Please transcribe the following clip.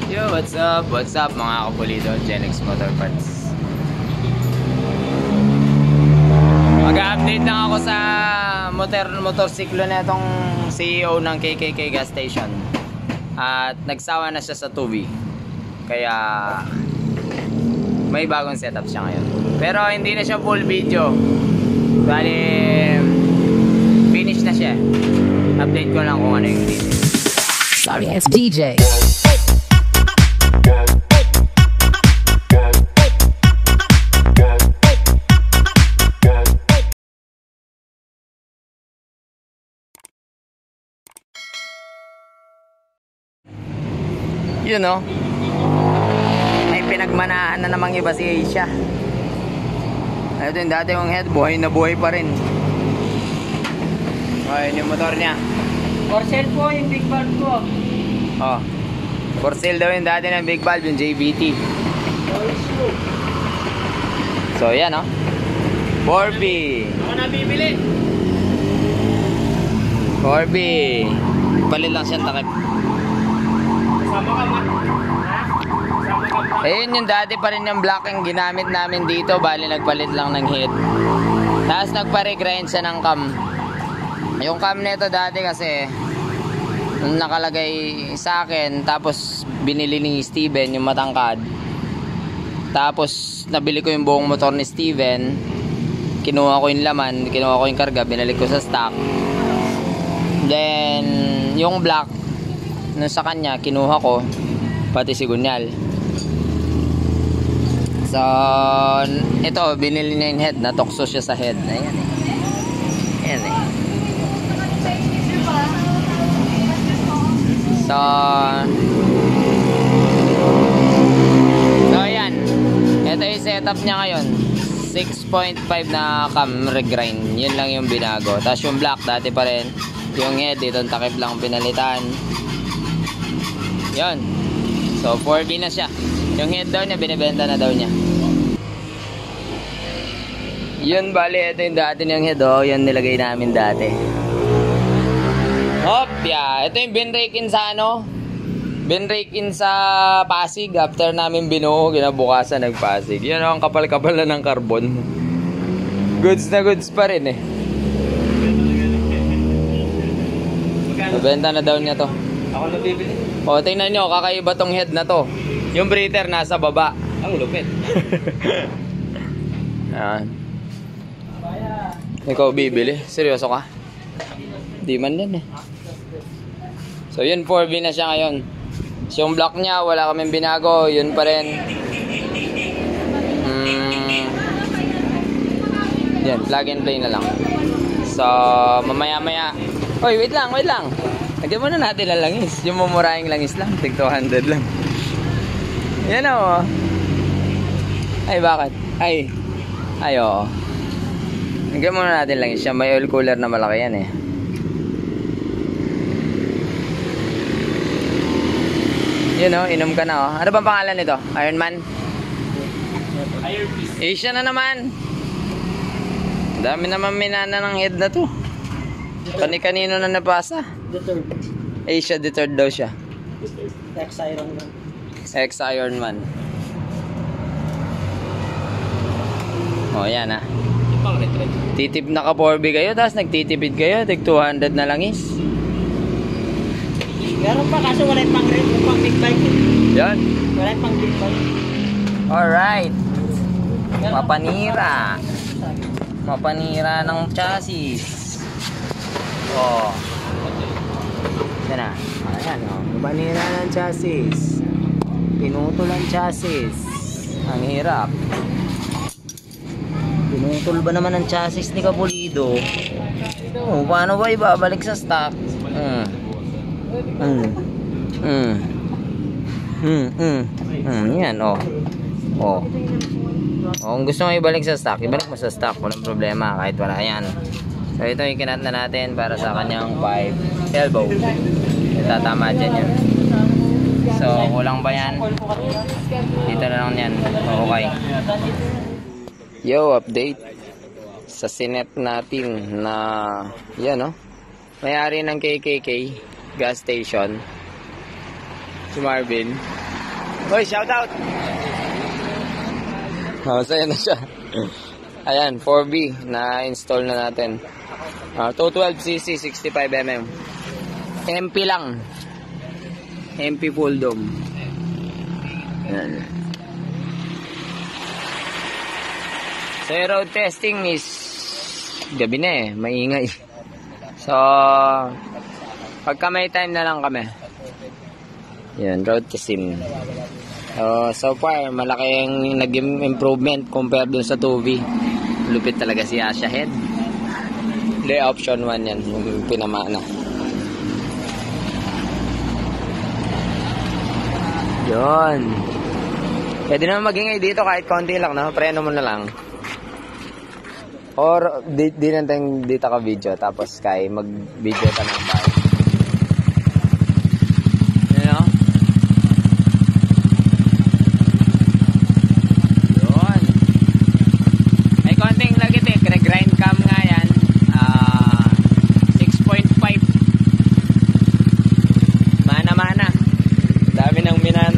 Yo, what's up? What's up mga kapulido? Genix Motor Parts. Mag-update lang ako sa motorsiklo na itong CEO ng KKK gas station. At nagsawa na siya sa 2V. Kaya may bagong setup siya ngayon. Pero hindi na siya full video. Bali finish na siya. Update ko lang kung ano yung details. Sorry, it's DJ. Yun know, may pinagmanaan na namang iba si Asia. Ito yung dati yung head, buhay na buhay pa rin. Okay, yung motor niya. For sale po yung big valve ko. Oh, for sale daw yung dati ng big valve, yung JBT. So yan oh, 4B. Ako na bibili. 4B. Palit lang siya takip. Sama ka ma. Ha? Sama ka pa. Ayun yung dati pa rin yung blocking ginamit namin dito. Bali nagpalit lang ng head. Tapos nagpa-regrind siya ng cam. Yung cam nito dati kasi nakalagay sa akin. Tapos binili ni Steven yung matangkad. Tapos nabili ko yung buong motor ni Steven. Kinuha ko yung laman, kinuha ko yung karga, binalik ko sa stock. Then yung block nung sa kanya kinuha ko, pati si Gunyal. So ito binili niya yung head, natokso siya sa head. Ayan eh. Ayan eh. So ayan, ito yung setup niya ngayon. 6.5 na cam regrind, yun lang yung binago. Tapos yung block dati pa rin. Yung head, itong takip lang pinalitan. Yun. So 4B na siya. Yung head daw niya, binibenta na daw niya. Yun, bali, ito yung dati niyang head, oh. Yan nilagay namin dati. Hop, yeah. Ito yung binrake in sa ano? Binrake in sa Pasig. After namin binuo, ginabukasan nagpasig. Yun, oh, ang kapal-kapal na ng carbon. Goods na goods pa rin eh. Nabenta na daw niya to. Ako na bibili. O, tingnan nyo, kakaiba tong head na to. Yung breather nasa baba. Ang lupit. Ayan. Ikaw bibili? Seryoso ka? Di man din eh. So yun, 4B na siya ngayon. So yung block niya, wala kaming binago. Yun pa rin. Yan, plug and play na lang. So mamaya-maya. Oy, wait lang, wait lang. Lagyan muna natin ang langis. Yung mumurahing langis lang. Tig 200 lang. Yan o. Ay, bakit? Ay, oo. Lagyan muna natin langis. Siya may oil cooler na malaki yan eh. Yun o, inom ka na o. Ano bang pangalan nito? Iron Man? Iron Fist. Asia na naman. Dami naman minana ng head na to. Kani-kanino na napasa? The third. Asia the third daw siya. Ex-Iron Man. Ex-Iron Man. O, yan ah. Yung pang retread. Titip na ka 4B kayo, tapos nagtitipid kayo, tig 200 na langis. Meron pa kaso wala yung pang red. Yung pang big bike. Yan. Wala yung pang big bike. Alright. Mapanira. Mapanira ng chassis. Oh. Yan na. Ayan o. Mapanira ng chassis. Pinutol ang chassis. Ang hirap. Pinutol ba naman ang chassis ni Kapulido? Oh, paano ba ibabalik sa stock? Yan oh. Oh. Oh, kung gusto mo ibalik sa stock, ibalik mo sa stock, walang problema kahit wala yan. So ito yung kinat na natin para sa kanyang 5 elbow. Tatama dyan yan. So kulang ba yan? Dito na lang yan. Okay. Yo, update sa sinet natin na yan oh. May-ari ng KKK gas station, si Marvin. Hoy, shout out! Oh, sa'yo na siya. Ayan, 4B na install na natin. 212cc, 65mm. MP lang. MP full dome. Ayan. So, yung road testing is gabi na eh, maingay. So, pagka may time na lang kami. Yan, road testing. So far, malaking nag-improvement compared dun sa 2V. Lupit talaga si Asha Head. Play option 1 yan, yung pinamana. Yun. Pwede naman magingay dito kahit konti lang, no? Preno mo na lang. Or, di natin dito ka video, tapos kay mag-video ka ng bahay. Yun, no? Yun. May konting lagitik, nag-grind cam nga yan. 6.5. Mana-mana. Dami ng minana.